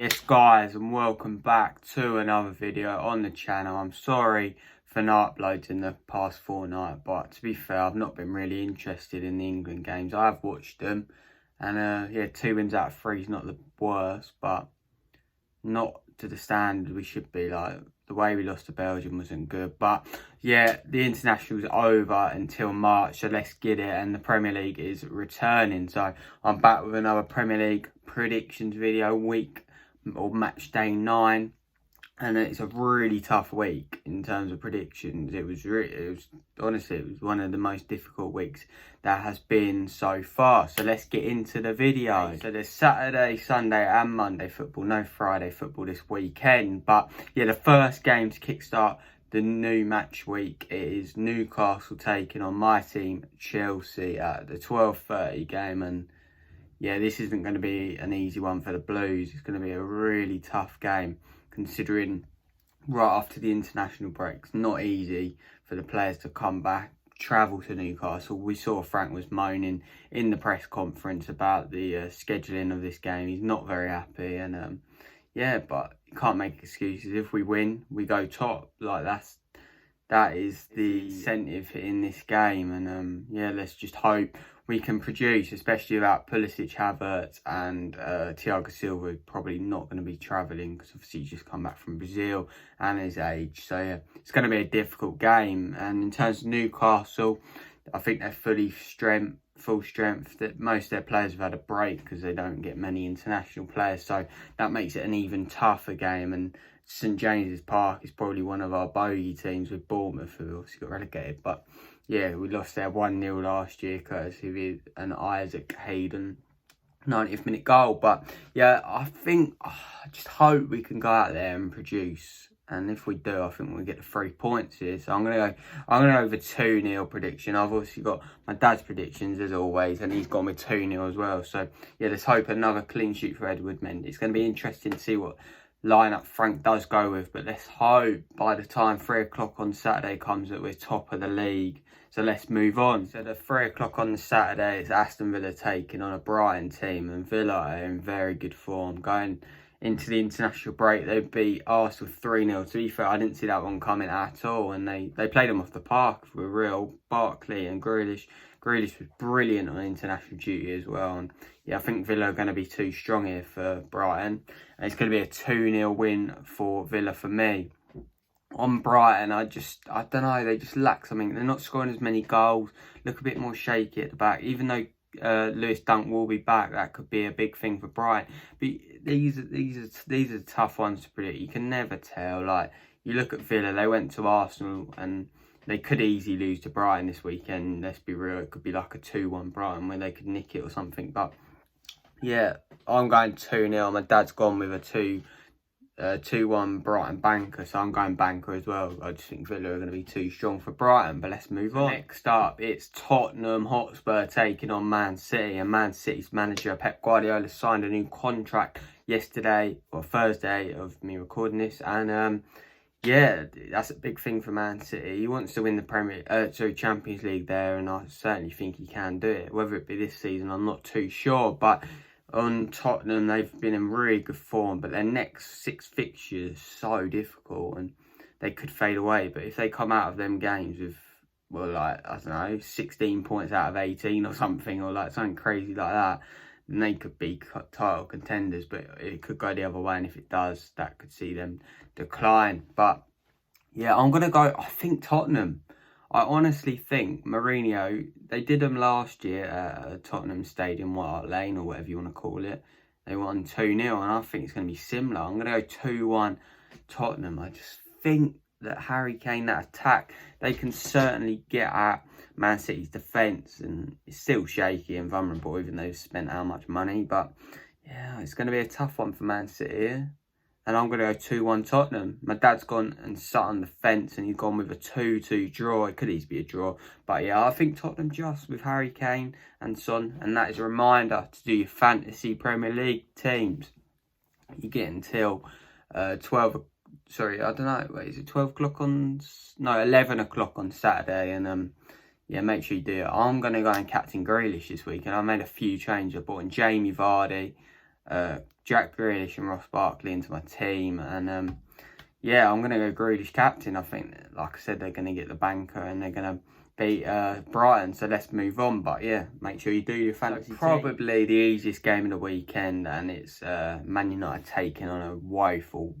Yes guys, and welcome back to another video on the channel. I'm sorry for not uploading the past fortnight, but to be fair, I've not been really interested in the England games. I have watched them, and yeah, 2 wins out of 3 is not the worst, but not to the standard we should be. Like, the way we lost to Belgium wasn't good. But yeah, the international's over until March, so let's get it. And the Premier League is returning, so I'm back with another Premier League predictions video, match day 9, and it's a really tough week in terms of predictions. It was honestly, it was one of the most difficult weeks that has been so far. So let's get into the video. So there's Saturday, Sunday and Monday football, no Friday football this weekend. But yeah, the first game to kickstart the new match week is Newcastle taking on my team Chelsea at the 12:30 game. And yeah, this isn't going to be an easy one for the Blues. It's going to be a really tough game, considering right after the international break, it's not easy for the players to come back, travel to Newcastle. We saw Frank was moaning in the press conference about the scheduling of this game. He's not very happy, and yeah, but you can't make excuses. If we win, we go top. Like, that is the incentive in this game, and yeah, let's just hope we can produce, especially without Pulisic, Havertz and Thiago Silva probably not going to be travelling, because obviously he's just come back from Brazil and his age. So yeah, it's going to be a difficult game. And in terms of Newcastle, I think they're full strength. That most of their players have had a break because they don't get many international players, so that makes it an even tougher game. And St James's Park is probably one of our bogey teams, with Bournemouth, who obviously got relegated. But yeah, we lost there 1-0 last year, courtesy of an Isaac Hayden 90th minute goal. But yeah, I just hope we can go out there and produce. And if we do, I think we'll get the 3 points here. So I'm gonna go with a 2-0 prediction. I've obviously got my dad's predictions as always, and he's gone with 2-0 as well. So yeah, let's hope another clean sheet for Edward Mendy. It's going to be interesting to see what lineup Frank does go with, but let's hope by the time 3 o'clock on Saturday comes that we're top of the league. So let's move on. So the 3 o'clock on the Saturday is Aston Villa taking on a Brighton team, and Villa are in very good form. Going into the international break, they beat Arsenal 3-0. To be fair, I didn't see that one coming at all, and they played them off the park with real. Barkley and Grealish was brilliant on international duty as well. And yeah, I think Villa are going to be too strong here for Brighton, and it's going to be a 2-0 win for Villa for me. On Brighton, I don't know, they just lack something. They're not scoring as many goals, look a bit more shaky at the back. Even though Lewis Dunk will be back, that could be a big thing for Brighton. But these are tough ones to predict. You can never tell. Like, you look at Villa, they went to Arsenal and they could easily lose to Brighton this weekend. Let's be real, it could be like a 2-1 Brighton where they could nick it or something. But yeah, I'm going 2-0. My dad's gone with a 2-1 Brighton banker, so I'm going banker as well. I just think Villa are going to be too strong for Brighton. But let's move on. Next up, it's Tottenham Hotspur taking on Man City, and Man City's manager Pep Guardiola signed a new contract yesterday, or Thursday of me recording this, and yeah, that's a big thing for Man City. He wants to win the Champions League there, and I certainly think he can do it. Whether it be this season, I'm not too sure, but on Tottenham, they've been in really good form, but their next 6 fixtures are so difficult and they could fade away. But if they come out of them games with, well, like, I don't know, 16 points out of 18 or something, or like something crazy like that, then they could be title contenders. But it could go the other way, and if it does, that could see them decline. But yeah, I'm going to go, I think Tottenham. I honestly think Mourinho, they did them last year at Tottenham Stadium, White Hart Lane, or whatever you want to call it. They won 2-0, and I think it's going to be similar. I'm going to go 2-1 Tottenham. I just think that Harry Kane, that attack, they can certainly get at Man City's defence, and it's still shaky and vulnerable, even though they've spent how much money. But yeah, it's going to be a tough one for Man City here. And I'm going to go 2-1 Tottenham. My dad's gone and sat on the fence, and he's gone with a 2-2 draw. It could easily be a draw. But yeah, I think Tottenham just with Harry Kane and Son. And that is a reminder to do your fantasy Premier League teams. You get until 12. Sorry, I don't know. Wait, is it 12 o'clock on? No, 11 o'clock on Saturday. And yeah, make sure you do it. I'm going to go and captain Grealish this week. And I made a few changes. I brought in Jamie Vardy, Jack Grealish and Ross Barkley into my team. And yeah, I'm going to go Grealish captain. I think, like I said, they're going to get the banker and they're going to beat Brighton. So let's move on. But yeah, make sure you do your fantasy. Probably the easiest game of the weekend, and it's Man United taking on a woeful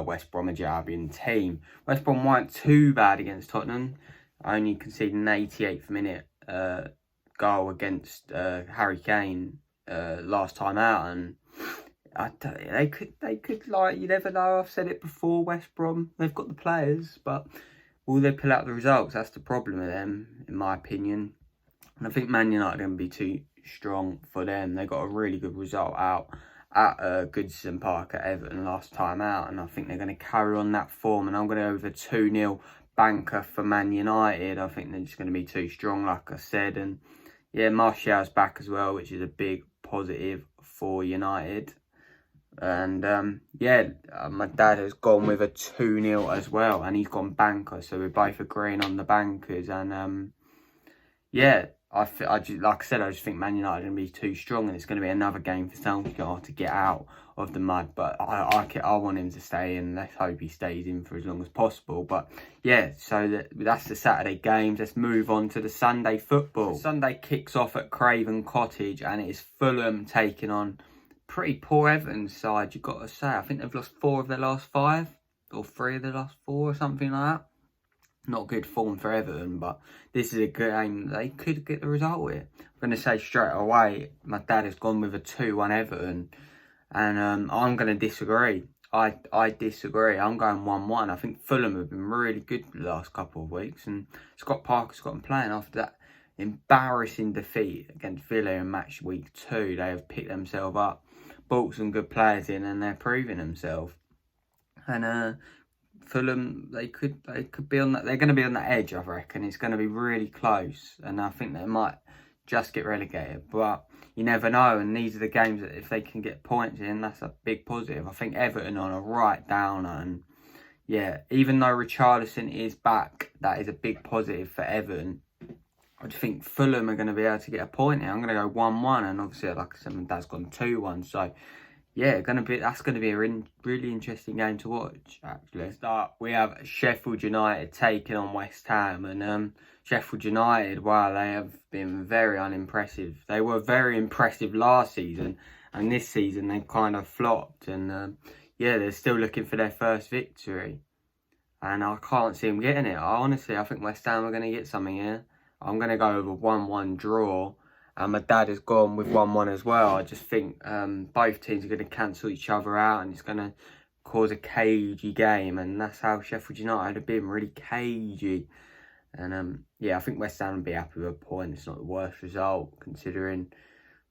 West Bromwich Albion team. West Brom weren't too bad against Tottenham, only conceded an 88th minute goal against Harry Kane last time out, and they could like, you never know. I've said it before. West Brom, they've got the players, but will they pull out the results? That's the problem with them, in my opinion. And I think Man United are going to be too strong for them. They got a really good result out at Goodison Park at Everton last time out, and I think they're going to carry on that form. And I'm going to go with a 2-0 banker for Man United. I think they're just going to be too strong, like I said. And yeah, Martial's back as well, which is a big positive for United. And yeah, my dad has gone with a 2-0 as well, and he's gone banker, so we're both agreeing on the bankers. And yeah, I just, like I said, I just think Man United are going to be too strong, and it's going to be another game for Solskjaer to get out of the mud. But I want him to stay in. Let's hope he stays in for as long as possible. But yeah, so that's the Saturday games. Let's move on to the Sunday football. Sunday kicks off at Craven Cottage, and it is Fulham taking on pretty poor Everton side, you've got to say. I think they've lost 4 of their last 5, or 3 of their last 4, or something like that. Not good form for Everton, but this is a good game they could get the result with. I'm going to say straight away, my dad has gone with a 2-1 Everton, and I'm going to disagree. I disagree. I'm going 1-1. I think Fulham have been really good the last couple of weeks, and Scott Parker's got them playing after that embarrassing defeat against Villa in match week 2. They have picked themselves up, brought some good players in, and they're proving themselves. And Fulham, they could be on that. They're going to be on that edge, I reckon. It's going to be really close, and I think they might just get relegated. But you never know, and these are the games that if they can get points in, that's a big positive. I think Everton on a right downer, and yeah, even though Richarlison is back, that is a big positive for Everton. I just think Fulham are going to be able to get a point here. I'm going to go 1-1, and obviously, like I said, my dad's gone 2-1. So, yeah, that's going to be a really interesting game to watch, actually. We have Sheffield United taking on West Ham, and Sheffield United, wow, they have been very unimpressive. They were very impressive last season, and this season they've kind of flopped. And yeah, they're still looking for their first victory, and I can't see them getting it. I think West Ham are going to get something here. I'm going to go with a 1-1 draw. And my dad has gone with 1-1 as well. I just think both teams are going to cancel each other out, and it's going to cause a cagey game. And that's how Sheffield United have been, really cagey. And yeah, I think West Ham will be happy with a point. It's not the worst result, considering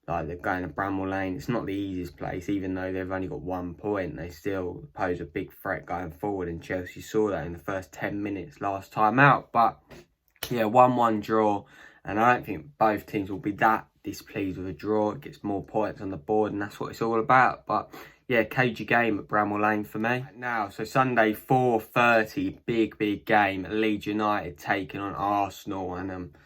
like they're going to Bramall Lane. It's not the easiest place, even though they've only got 1 point. They still pose a big threat going forward, and Chelsea saw that in the first 10 minutes last time out. But yeah, 1-1 draw, and I don't think both teams will be that displeased with a draw. It gets more points on the board, and that's what it's all about. But yeah, cagey game at Bramall Lane for me. Now, so Sunday, 4:30, big game. Leeds United taking on Arsenal, and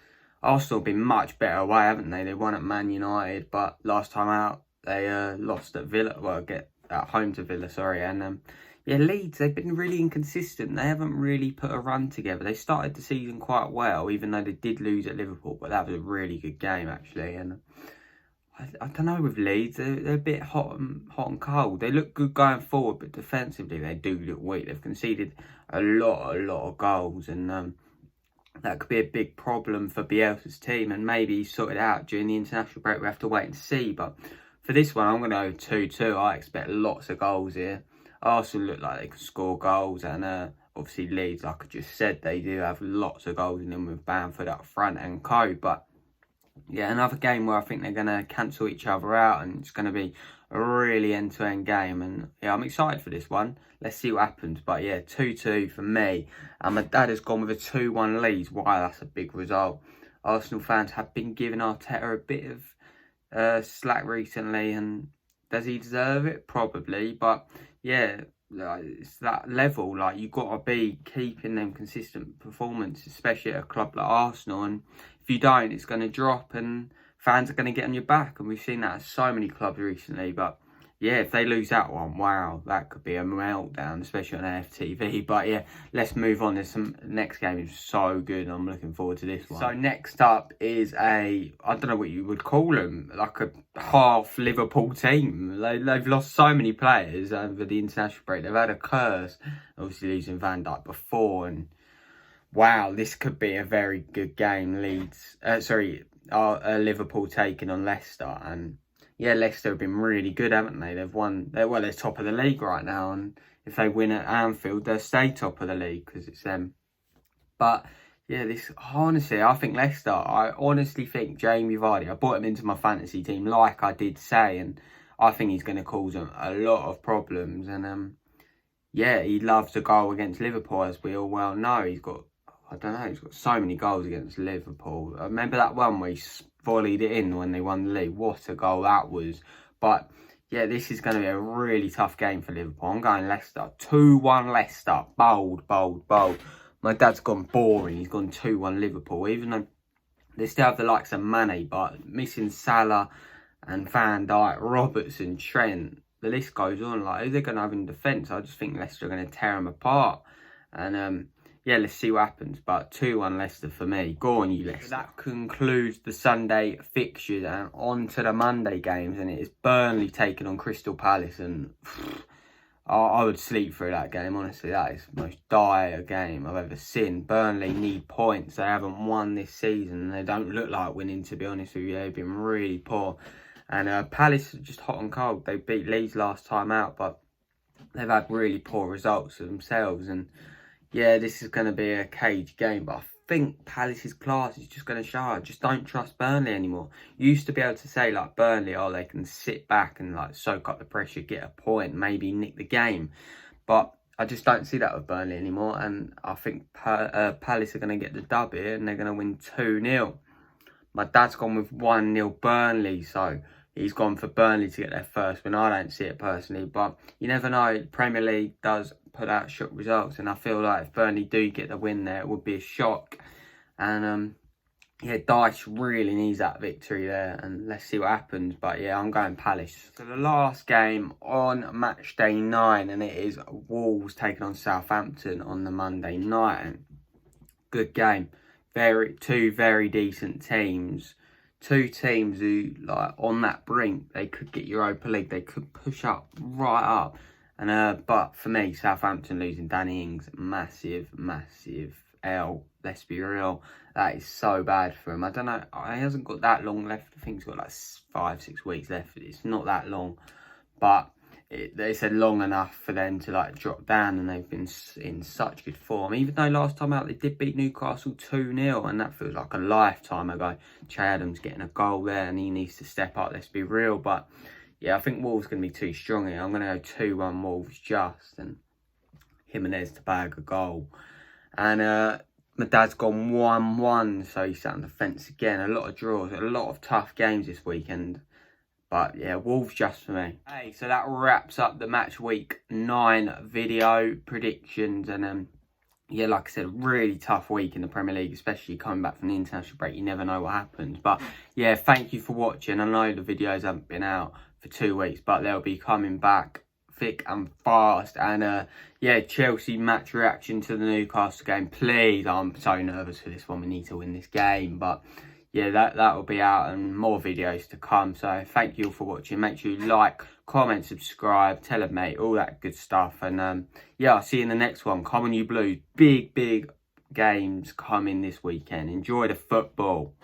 Arsenal have been much better away, haven't they? They won at Man United, but last time out they lost at Villa. Well, get at home to Villa, sorry, and yeah, Leeds, they've been really inconsistent. They haven't really put a run together. They started the season quite well, even though they did lose at Liverpool. But that was a really good game, actually. And I don't know with Leeds. They're a bit hot and cold. They look good going forward, but defensively they do look weak. They've conceded a lot of goals. And that could be a big problem for Bielsa's team. And maybe he's sorted out during the international break. We have to wait and see. But for this one, I'm going to go 2-2. I expect lots of goals here. Arsenal look like they can score goals, and obviously Leeds, like I just said, they do have lots of goals in them with Bamford up front and co. But yeah, another game where I think they're going to cancel each other out, and it's going to be a really end-to-end game. And yeah, I'm excited for this one. Let's see what happens. But yeah, 2-2 for me. And my dad has gone with a 2-1 Leeds. Wow, that's a big result. Arsenal fans have been giving Arteta a bit of slack recently, and does he deserve it? Probably, but yeah, it's that level. Like, you've got to be keeping them consistent performance, especially at a club like Arsenal. And if you don't, it's going to drop, and fans are going to get on your back. And we've seen that at so many clubs recently. But yeah, if they lose that one, wow, that could be a meltdown, especially on AFTV. But yeah, let's move on. There's some next game is so good. I'm looking forward to this one. So next up is I don't know what you would call them, like a half Liverpool team. They've lost so many players over the international break. They've had a curse, obviously losing Van Dijk before, and wow, this could be a very good game. Liverpool taking on Leicester, and yeah, Leicester have been really good, haven't they? They've won. They're top of the league right now, and if they win at Anfield, they'll stay top of the league because it's them. But yeah, I think Leicester. I honestly think Jamie Vardy. I brought him into my fantasy team, like I did say, and I think he's going to cause them a lot of problems. And yeah, he loves a goal against Liverpool, as we all well know. He's got so many goals against Liverpool. I remember that one where he volleyed it in when they won the league. What a goal that was. But yeah, this is going to be a really tough game for Liverpool. I'm going Leicester. 2-1 Leicester. Bold, bold, bold. My dad's gone boring. He's gone 2-1 Liverpool. Even though they still have the likes of Mane, but missing Salah and Van Dijk, Robertson, Trent. The list goes on. Like, who they're going to have in defence? I just think Leicester are going to tear them apart. And yeah, let's see what happens. But 2-1 Leicester for me. Go on, you Leicester. So that concludes the Sunday fixtures, and on to the Monday games. And it is Burnley taking on Crystal Palace. And I would sleep through that game, honestly. That is the most dire game I've ever seen. Burnley need points. They haven't won this season. They don't look like winning, to be honest with you. They've been really poor. And Palace are just hot and cold. They beat Leeds last time out, but they've had really poor results themselves. And yeah, this is going to be a cage game, but I think Palace's class is just going to show. I just don't trust Burnley anymore. You used to be able to say, like, Burnley, they can sit back and, like, soak up the pressure, get a point, maybe nick the game. But I just don't see that with Burnley anymore, and I think Palace are going to get the dub here, and they're going to win 2-0. My dad's gone with 1-0 Burnley, so he's gone for Burnley to get their first win. I don't see it personally, but you never know. Premier League does put out shock results, and I feel like if Burnley do get the win there, it would be a shock. And yeah, Dyche really needs that victory there, and let's see what happens. But yeah, I'm going Palace. So the last game on match day 9, and it is Wolves taking on Southampton on the Monday night. And good game. Two very decent teams. Two teams who, like, on that brink, they could get Europa League. They could push up, right up. And but for me, Southampton losing Danny Ings, massive L. Let's be real. That is so bad for him. I don't know. He hasn't got that long left. I think he's got like 5-6 weeks left. It's not that long. But they said long enough for them to, like, drop down, and they've been in such good form. Even though last time out they did beat Newcastle 2-0, and that feels like a lifetime ago. Che Adams getting a goal there, and he needs to step up, let's be real. But yeah, I think Wolves going to be too strong here. I'm going to go 2-1 Wolves just, and Jimenez to bag a goal. And my dad's gone 1-1, so he's sat on the fence again. A lot of draws, a lot of tough games this weekend. But yeah, Wolves just for me. Hey, so that wraps up the match week 9 video predictions. And yeah, like I said, really tough week in the Premier League, especially coming back from the international break. You never know what happens. But yeah, thank you for watching. I know the videos haven't been out for 2 weeks, but they'll be coming back thick and fast. And yeah, Chelsea match reaction to the Newcastle game. Please, I'm so nervous for this one. We need to win this game. But yeah, that will be out, and more videos to come. So thank you all for watching. Make sure you like, comment, subscribe, tell a mate, all that good stuff. And yeah, I'll see you in the next one. Come on, you Blues. Big games coming this weekend. Enjoy the football.